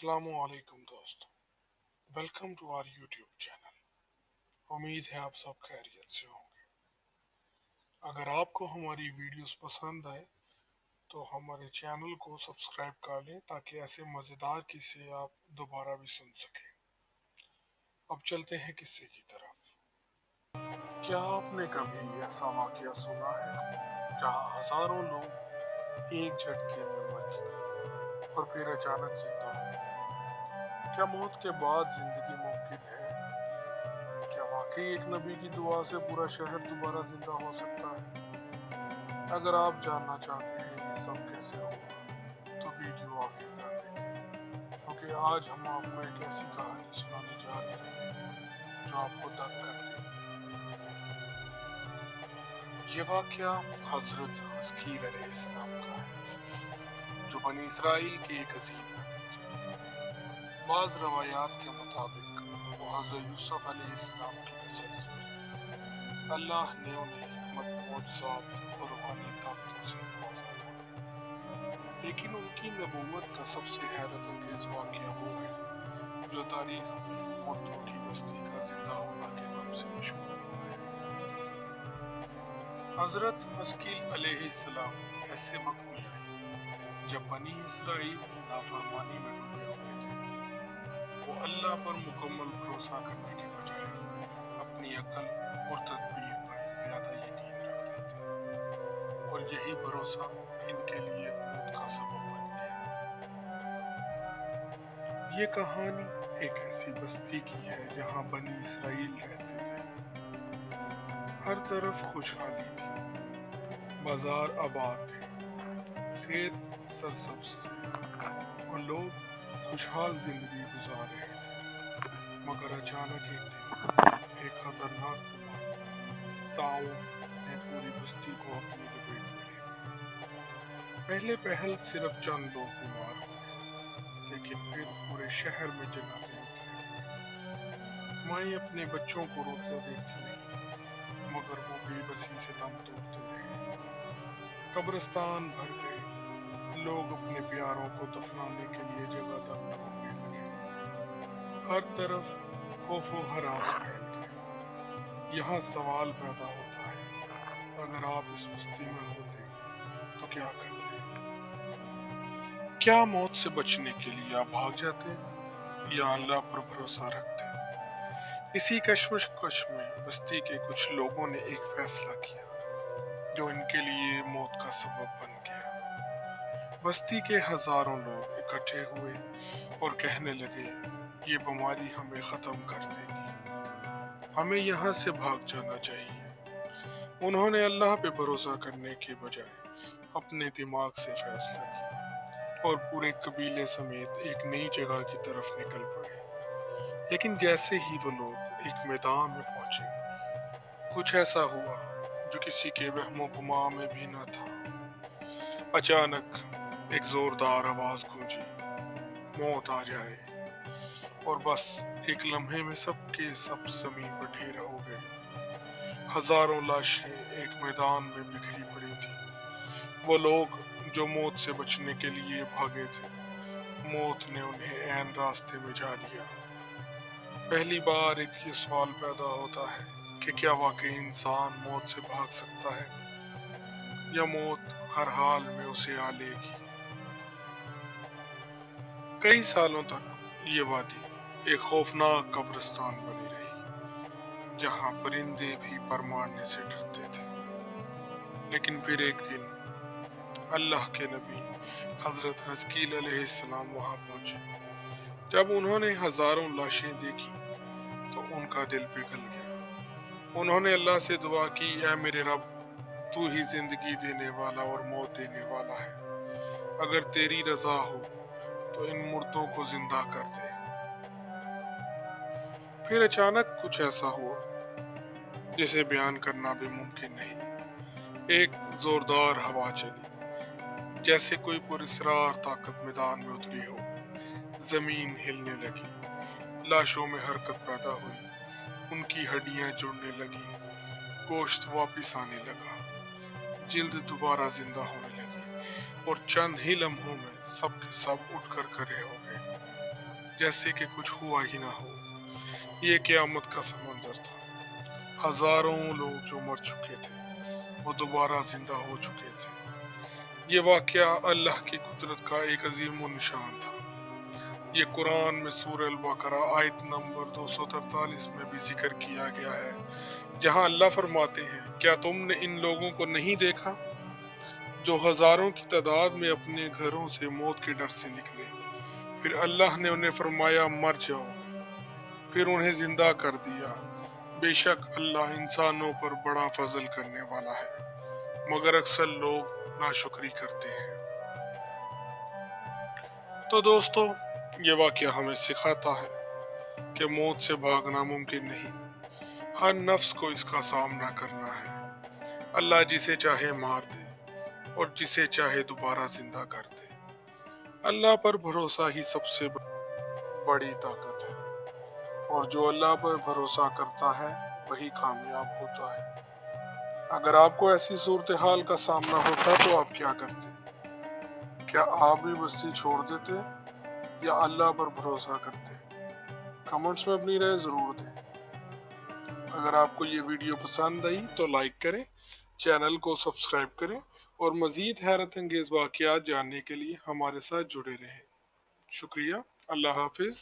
अस्सलाम वालेकुम दोस्तों, welcome to our YouTube channel. उम्मीद है आप सब खैरियत से होंगे। अगर आपको हमारी वीडियोस पसंद आए तो हमारे चैनल को सब्सक्राइब कर लें ताकि ऐसे मज़ेदार किस्से आप दोबारा भी सुन सकें। अब चलते हैं किस्से की तरफ। क्या आपने कभी ऐसा वाक़या सुना है जहां हज़ारों लोग एक झटके में मर गए और फिर अचानक जिंदा हो गए? क्या मौत के बाद ज़िंदगी मुमकिन है? क्या वाकई एक नबी की दुआ से पूरा शहर दोबारा जिंदा हो सकता है? अगर आप जानना चाहते हैं ये सब कैसे हुआ तो वीडियो आखिर तक देखें, क्योंकि आज हम आपको एक ऐसी कहानी सुनाने जा रहे हैं जो आपको दंग कर देगी। ये वाकया हजरत हस्कील अलैहिस्सलाम का है, जो बनी इसराइल के एक अजीम नबी थे। बाज़ रवायात के मुताबिक वो हजरत यूसुफ अलैहिस्सलाम की नस्ल से थे। अल्लाह ने उन्हें हिकमत, मुअज्जिज़ात और रूहानी ताकतों से नवाजा था। लेकिन उनकी नबूवत का सबसे हैरत अंगेज वाक़या वो है जो तारीख में मुर्दों की बस्ती का जिंदा होना के नाम से मशहूर हुआ है। हजरत हस्कील अलैहिस्सलाम ऐसे वक्त में आए जब बनी इसराइल नाफरमानी में डूबे हुए थे। वो अल्लाह पर मुकम्मल भरोसा करने के बजाय अपनी अकल और तदबीर पर ज्यादा यकीन रखते थे, और यही भरोसा इनके लिए मौत का सबब बन गया। ये कहानी एक ऐसी बस्ती की है जहाँ बनी इसराइल रहते थे। हर तरफ खुशहाली थी, बाजार आबाद थे, खेत सरसब्ज थे और लोग खुशहाल जिंदगी गुजार रहे थे। मगर अचानक एक दिन एक खतरनाक बीमारी ताउन ने पूरी बस्ती को अपनी लपेट में ले लिया। पहले पहल सिर्फ चंद लोग बीमार हुए, लेकिन फिर पूरे शहर में जनाजे निकले। माएँ अपने बच्चों को रोते देखती रहीं, मगर वो बेबसी से दम तोड़ते रहे। कब्रिस्तान भर गए, लोग अपने प्यारों को दफनाने के लिए जगह तक ढूंढने लगे। हर तरफ खौफो हरास फैल गया। यहाँ सवाल पैदा होता है, अगर आप इस बस्ती में होते तो क्या करते? क्या मौत से बचने के लिए आप भाग जाते या अल्लाह पर भरोसा रखते? इसी कश्मकश में बस्ती के कुछ लोगों ने एक फैसला किया जो इनके लिए मौत का सबब बन गया। बस्ती के हजारों लोग इकट्ठे हुए और कहने लगे, ये बीमारी हमें खत्म कर देगी, हमें यहाँ से भाग जाना चाहिए। उन्होंने अल्लाह पे भरोसा करने के बजाय अपने दिमाग से फैसला किया और पूरे कबीले समेत एक नई जगह की तरफ निकल पड़े। लेकिन जैसे ही वो लोग एक मैदान में पहुंचे, कुछ ऐसा हुआ जो किसी के वहमो गुमा में भी न था। अचानक एक जोरदार आवाज गूंजी, मौत आ जाए, और बस एक लम्हे में सबके सब जमीन पर ढेर हो गए। हजारों लाशें एक मैदान में बिखरी पड़ी थी। वो लोग जो मौत से बचने के लिए भागे थे, मौत ने उन्हें ऐन रास्ते में जा लिया। पहली बार एक ये सवाल पैदा होता है कि क्या वाकई इंसान मौत से भाग सकता है, या मौत हर हाल में उसे आ लेगी। कई सालों तक ये वादी एक खौफनाक कब्रिस्तान बनी रही, जहाँ परिंदे भी पर मारने से डरते थे। लेकिन फिर एक दिन अल्लाह के नबी हजरत हस्कील अलैहिस्सलाम वहाँ पहुंचे। जब उन्होंने हजारों लाशें देखी तो उनका दिल पिघल गया। उन्होंने अल्लाह से दुआ की, ऐ मेरे रब, तू ही जिंदगी देने वाला और मौत देने वाला है। अगर तेरी रजा हो तो इन मुर्दों को जिंदा कर दे। फिर अचानक कुछ ऐसा हुआ जिसे बयान करना भी मुमकिन नहीं। एक जोरदार हवा चली, जैसे कोई पुरस्रार ताकत मैदान में उतरी हो। जमीन हिलने लगी, लाशों में हरकत पैदा हुई, उनकी हड्डियां जुड़ने लगी, गोश्त वापिस आने लगा, जिल्द दोबारा जिंदा होने लगी, और चंद ही लम्हों में सब के सब उठकर खड़े हो गए। जैसे कि कुछ हुआ ही ना हो। ये क़यामत का सा मंज़र था। हज़ारों लोग जो मर चुके थे, वो दोबारा ज़िंदा हो चुके थे। ये वाक़या अल्लाह की कुदरत का एक अज़ीम निशान था। ये कुरान में सूरह अल-बकरा आयत नंबर 243 में भी ज़िक्र किया गया है, जहाँ अल्लाह फरमाते हैं, क्या तुमने इन लोगों को नहीं देखा जो हज़ारों की तादाद में अपने घरों से मौत के डर से निकले, फिर अल्लाह ने उन्हें फरमाया मर जाओ, फिर उन्हें जिंदा कर दिया। बेशक अल्लाह इंसानों पर बड़ा फजल करने वाला है, मगर अक्सर लोग नाशुक्री करते हैं। तो दोस्तों, ये वाक़या हमें सिखाता है कि मौत से भागना मुमकिन नहीं, हर नफ्स को इसका सामना करना है। अल्लाह जिसे चाहे मार दे और जिसे चाहे दोबारा जिंदा कर दे। अल्लाह पर भरोसा ही सबसे बड़ी ताकत है, और जो अल्लाह पर भरोसा करता है वही कामयाब होता है। अगर आपको ऐसी सूरत हाल का सामना होता तो आप क्या करते? क्या आप भी बस्ती छोड़ देते या अल्लाह पर भरोसा करते? कमेंट्स में अपनी राय ज़रूर दें। अगर आपको ये वीडियो पसंद आई तो लाइक करें, चैनल को सब्सक्राइब करें और मज़ीद हैरत अंगेज़ वाक़यात जानने के लिए हमारे साथ जुड़े रहें। शुक्रिया। अल्लाह हाफिज़।